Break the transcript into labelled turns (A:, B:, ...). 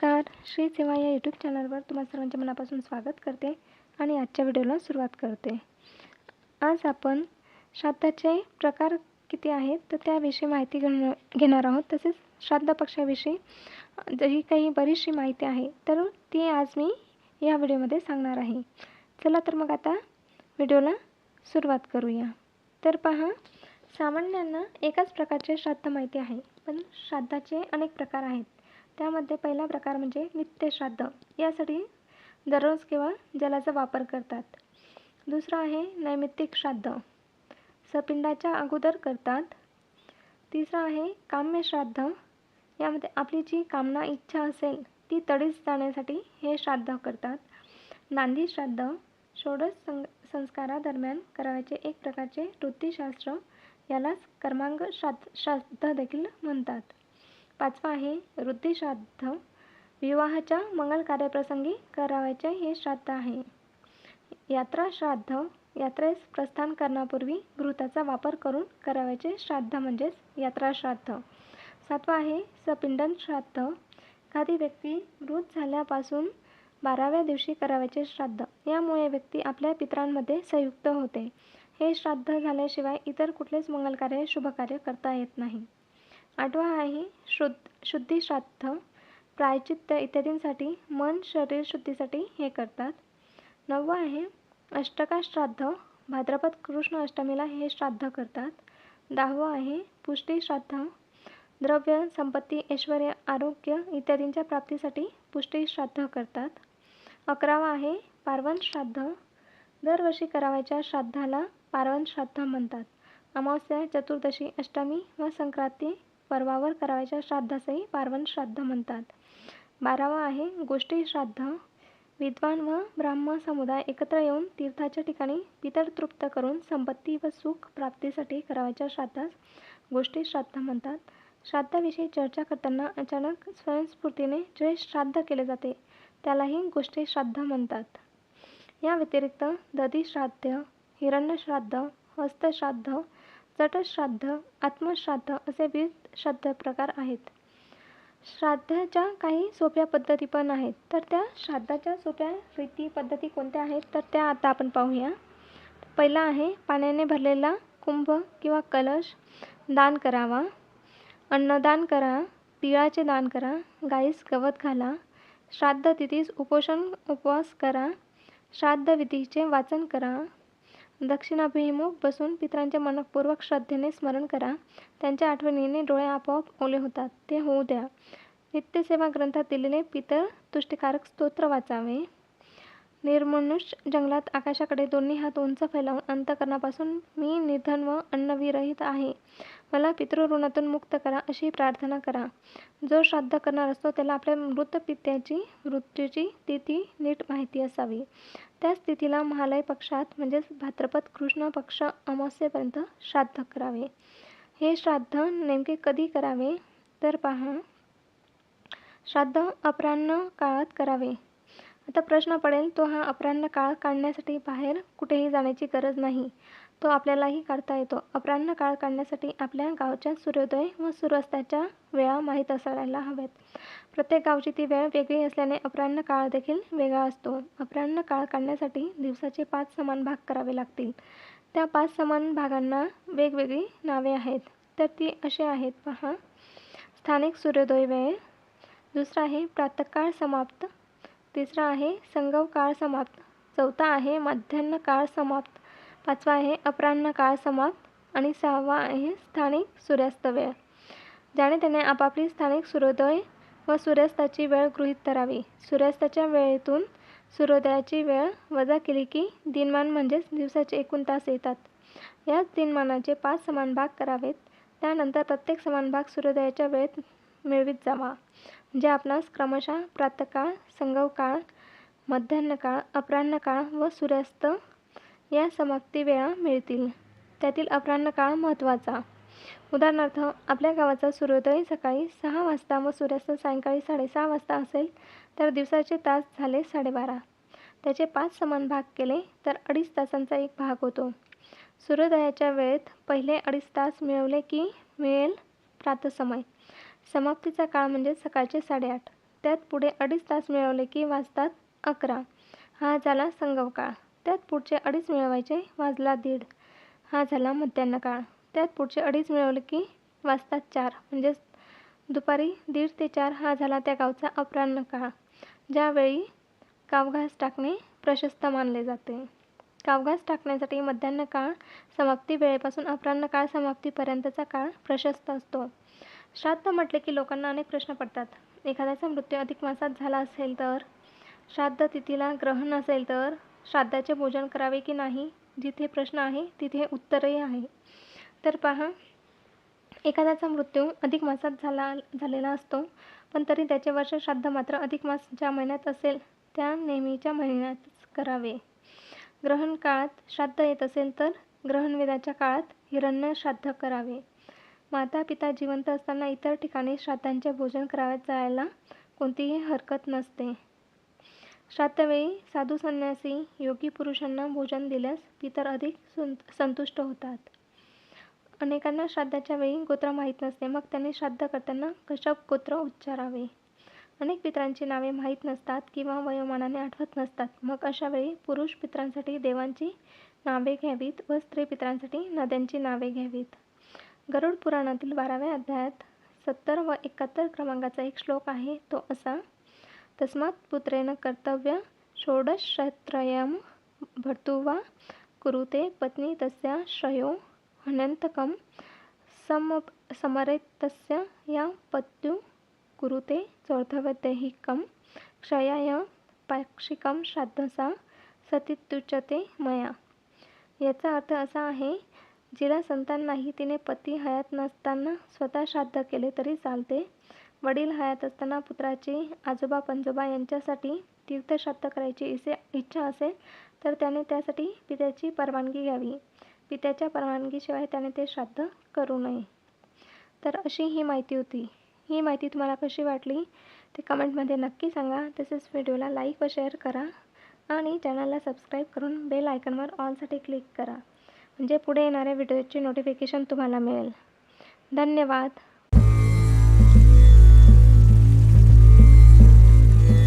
A: नमस्कार. श्री सेवा या यूट्यूब चॅनलवर तुम्हा सर्वांचे मनापासून स्वागत करते आणि आजच्या व्हिडिओला सुरुवात करते. आज आपण श्राद्धाचे प्रकार किती आहेत तर त्याविषयी माहिती घेणार आहोत. तसेच श्राद्ध पक्षाविषयी जी काही बरीचशी माहिती आहे तर ती आज मी या व्हिडिओमध्ये सांगणार आहे. चला तर मग आता व्हिडिओला सुरुवात करूया. तर पहा, सामान्यांना एकाच प्रकारचे श्राद्ध माहिती आहे, पण श्राद्धाचे अनेक प्रकार आहेत. त्यामध्ये पहिला प्रकार म्हणजे नित्यश्राद्ध. यासाठी दररोज किंवा जलाचा वापर करतात. दुसरा आहे नैमित्तिक श्राद्ध, सपिंडाच्या अगोदर करतात. तिसरा आहे काम्य श्राद्ध. यामध्ये आपली जी कामना इच्छा असेल ती तडीस जाण्यासाठी हे श्राद्ध करतात. नांदी श्राद्ध षोडश संस्कारादरम्यान करावयाचे एक प्रकारचे वृत्तीशास्त्र, यालाच कर्मांग श्राद्ध देखील म्हणतात. पाचवा आहे वृत्तीश्राद्ध. विवाहाच्या मंगल कार्याप्रसंगी करावयाचे हे श्राद्ध आहे. यात्रा श्राद्ध यात्रेस प्रस्थान करण्यापूर्वी घृताचा वापर करून करावयाचे श्राद्ध म्हणजेच यात्रा श्राद्ध. सातवा आहे सपिंडन श्राद्ध. एखादी व्यक्ती मृत झाल्यापासून 12व्या दिवशी करावयाचे श्राद्ध. यामुळे व्यक्ती आपल्या पितरांमध्ये संयुक्त होते. हे श्राद्ध झाल्याशिवाय इतर कुठलेच मंगलकार्य शुभकार्य करता येत नाही. आठवा आहे शुद्धी श्राद्ध. प्रायचित्त इत्यादींसाठी मन शरीर शुद्धीसाठी हे करतात. नववा आहे अष्टका श्राद्ध. भाद्रपद कृष्ण अष्टमीला हे श्राद्ध करतात. 10वा आहे पुष्टी श्राद्ध. द्रव्य संपत्ती ऐश्वर्य आरोग्य इत्यादींच्या प्राप्तीसाठी पुष्टी श्राद्ध करतात. 11वा आहे पार्वन श्राद्ध. दरवर्षी करावयाच्या श्राद्धाला पार्वन श्राद्ध म्हणतात. अमावस्या चतुर्दशी अष्टमी व संक्रांती पर्वावर करावयाच्या श्राद्धासही पार्वन श्राद्ध म्हणतात. 12वा आहे गोष्टी श्राद्ध. विद्वान व ब्राह्मण समुदाय एकत्र येऊन तीर्थाच्या ठिकाणी पितर तृप्त करून संपत्ती व सुख प्राप्तीसाठी करावयाच्या श्राद्धास गोष्टी श्राद्ध म्हणतात. श्राद्धाविषयी चर्चा करताना अचानक स्वयंस्फूर्तीने जे श्राद्ध केले जाते त्यालाही गोष्टी श्राद्ध म्हणतात. या व्यतिरिक्त दधी श्राद्ध, हिरण्य श्राद्ध, हस्तश्राद्ध, चटश्राद्ध, आत्मश्राद्ध असे विविध श्राद्ध प्रकार आहेत. श्राद्धाच्या काही सोप्या पद्धती पण आहेत. तर त्या श्राद्धाच्या सोप्या रीती पद्धती कोणत्या आहेत तर त्या आता आपण पाहूया. पहिला आहे पाण्याने भरलेला कुंभ किंवा कलश दान करावा. अन्नदान करा. तिळाचे दान करा. गाईस गवत घाला. श्राद्ध तिथीस उपवास करा. श्राद्ध विधीचे वाचन करा. दक्षिणाभिमुख बसून पितरांचे मनपूर्वक श्रद्धेने स्मरण करा. त्यांच्या आठवणीने डोळे आपोआप ओले होतात ते होऊ द्या. नित्यसेवा ग्रंथात दिलेले पितर तुष्टिकारक स्तोत्र वाचावे. निर्मनुष्य जंगलात आकाशाकडे दोन्ही हात उंच फैलावून अंतःकरणापासून मी निर्धन व अन्नविरहित आहे, मला पितृऋणातून मुक्त करा अशी प्रार्थना करा. जो श्राद्ध करणार असतो त्याला आपल्या मृत पित्याची मृत्यूची तिथी नीट माहिती असावी. त्याच तिथीला महालय पक्षात म्हणजेच भाद्रपद कृष्ण पक्ष अमावस्येपर्यंत श्राद्ध करावे. हे श्राद्ध नेमके कधी करावे तर पहा, श्राद्ध अपराह्न काळात करावे. आता प्रश्न पडेल, तो हा अपराह्न काळ काढण्यासाठी बाहेर कुठेही जाण्याची गरज नाही, तो आपल्यालाही काढता येतो. अपराह्न काळ काढण्यासाठी आपल्या गावच्या सूर्योदय व सूर्यास्ताच्या वेळा माहीत असायला हव्यात. प्रत्येक गावची ती वेळ वेगळी असल्याने अपराह्न काळ देखील वेगळा असतो. अपराह्न काळ काढण्यासाठी दिवसाचे 5 समान भाग करावे लागतील. त्या 5 समान भागांना वेगवेगळी नावे आहेत. तर ती अशी आहेत पहा. स्थानिक सूर्योदय वेळ. दुसरा आहे प्रातःकाळ समाप्त. तिसरा आहे संगव काळ समाप्त. चौथा आहे मध्यान्ह काळ समाप्त. 5वा आहे अपराह्न काळ समाप्त आणि 6वा आहे स्थानिक सूर्यास्त वेळ. ज्याने त्याने आपापली स्थानिक सूर्योदय व सूर्यास्ताची वेळ गृहीत धरावी. सूर्यास्ताच्या वेळेतून सूर्योदयाची वेळ वजा केली की दिनमान म्हणजेच दिवसाचे एकूण तास येतात. याच दिनमानाचे 5 समान भाग करावेत. त्यानंतर प्रत्येक समान भाग सूर्योदयाच्या वेळेत मिळवीत जावा. म्हणजे आपणास क्रमशः प्रातःकाळ, संगव काळ, मध्यान्ह काळ, अपराह्न काळ व सूर्यास्त या समाप्ती वेळा मिळतील. त्यातील अपराह्न काळ महत्त्वाचा. उदाहरणार्थ, आपल्या गावाचा सूर्योदय सकाळी 6 वाजता व सूर्यास्त सायंकाळी 6:30 वाजता असेल तर दिवसाचे तास झाले 12:30. त्याचे 5 समान भाग केले तर 2.5 तासांचा एक भाग होतो. सूर्योदयाच्या वेळेत पहिले 2.5 तास मिळवले की मिळेल प्रातःसमय. समाप्तीचा काळ म्हणजे सकाळचे 8:30. त्यात पुढे 2.5 तास मिळवले की वाजतात 11. हा झाला संगम काळ. त्यात पुढचे 2.5 मिळवायचे, वाजला 1:30. हा झाला मध्यान्ह काळ. त्यात पुढचे 2.5 मिळवले की वाजतात 4, म्हणजेच दुपारी 1:30 ते 4 हा झाला त्या गावचा अपराह्न काळ, ज्यावेळी कावघास टाकणे प्रशस्त मानले जाते. कावघास टाकण्यासाठी मध्यान्ह काळ समाप्ती वेळेपासून अपराह्न काळ समाप्तीपर्यंतचा काळ प्रशस्त असतो. श्राद्ध म्हटले की लोकांना अनेक प्रश्न पडतात. एखाद्याचा मृत्यू अधिक मासात झाला असेल तर, श्राद्ध तिथीला ग्रहण असेल तर श्राद्धाचे भोजन करावे की नाही? जिथे प्रश्न आहे तिथे उत्तरही आहे. तर पहा, एखाद्याचा मृत्यू अधिक मासात झालेला असतो, पण तरी त्याचे वर्ष श्राद्ध मात्र अधिक मास ज्या महिन्यात असेल त्या नेहमीच्या महिन्यातच करावे. ग्रहण काळात श्राद्ध येत असेल तर ग्रहणवेदाच्या काळात हिरण्य श्राद्ध करावे. माता पिता जिवंत असताना इतर ठिकाणी श्राद्धांचे भोजन करावयास जायला कोणतीही हरकत नसते. श्राद्धवेळी साधू संन्यासी योगी पुरुषांना भोजन दिल्यास पितर अधिक संतुष्ट होतात. अनेकांना श्राद्धाच्या वेळी गोत्र माहीत नसते, मग त्यांनी श्राद्ध करताना कश्यप गोत्र उच्चारावे. अनेक पितरांची नावे माहीत नसतात किंवा वयोमानाने आठवत नसतात, मग अशा वेळी पुरुष पितरांसाठी देवांची नावे घ्यावीत व स्त्री पितरांसाठी नद्यांची नावे घ्यावीत. गरुड पुराणातील 12व्या अध्यायात 70 व 71 क्रमांकाचा एक श्लोक आहे, तो असा: तस्मात् पुत्रेण कर्तव्य षोडशत्रयम् भर्तुर्वा कुरुते पत्नी तस्या श्रयो हन्यन्तकं समरेतस्य या पत्यु कुरुते चौर्धवदैहिकं क्षयाय पाक्षिकं श्राद्धसा सतीत्युच्यते मया. याचा अर्थ असा आहे, जिला संतान नाही तिने पती हयात नसताना स्वतः श्राद्ध केले तरी चालते. वडील हयात असताना पुत्राची आजोबा पंजोबा यांच्यासाठी तीर्थश्राद्ध करायची इच्छा असेल तर त्याने त्यासाठी पित्याची परवानगी घ्यावी. पित्याच्या परवानगीशिवाय त्याने ते श्राद्ध करू नये. तर अशी ही माहिती होती. ही माहिती तुम्हाला कशी वाटली ते कमेंटमध्ये नक्की सांगा. तसेच व्हिडिओला लाईक व शेअर करा आणि चॅनलला सबस्क्राईब करून बेल आयकॉनवर ऑलसाठी क्लिक करा, म्हणजे पुढे येणाऱ्या व्हिडिओची नोटिफिकेशन तुम्हाला मिळेल. धन्यवाद.